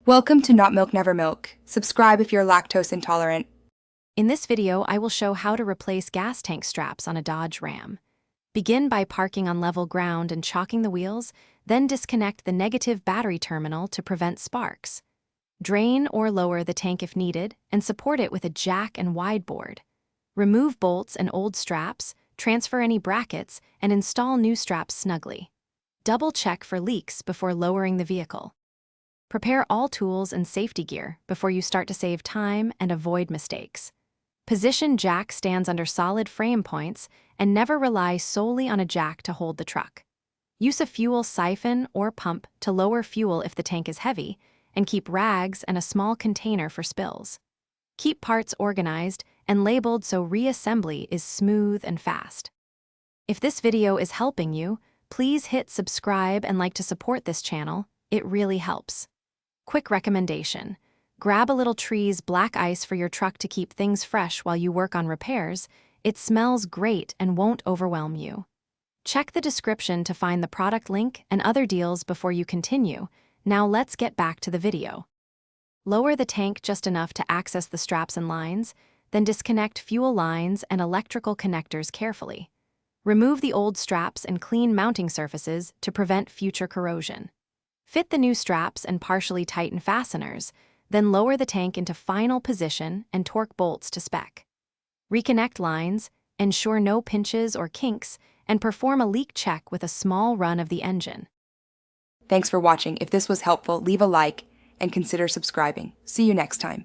Welcome to Not Milk Never Milk. Subscribe if you're lactose intolerant. In this video, I will show how to replace gas tank straps on a Dodge Ram. Begin by parking on level ground and chalking the wheels, then disconnect the negative battery terminal to prevent sparks. Drain or lower the tank if needed, and support it with a jack and wide board. Remove bolts and old straps, transfer any brackets, and install new straps snugly. Double-check for leaks before lowering the vehicle. Prepare all tools and safety gear before you start to save time and avoid mistakes. Position jack stands under solid frame points and never rely solely on a jack to hold the truck. Use a fuel siphon or pump to lower fuel if the tank is heavy, and keep rags and a small container for spills. Keep parts organized and labeled so reassembly is smooth and fast. If this video is helping you, please hit subscribe and like to support this channel. It really helps. Quick recommendation: grab a little Tree's black ice for your truck to keep things fresh while you work on repairs. It smells great and won't overwhelm you. Check the description to find the product link and other deals before you continue. Now let's get back to the video. Lower the tank just enough to access the straps and lines, then disconnect fuel lines and electrical connectors carefully. Remove the old straps and clean mounting surfaces to prevent future corrosion. Fit the new straps and partially tighten fasteners, then lower the tank into final position and torque bolts to spec. Reconnect lines, ensure no pinches or kinks, and perform a leak check with a small run of the engine. Thanks for watching. If this was helpful, leave a like and consider subscribing. See you next time.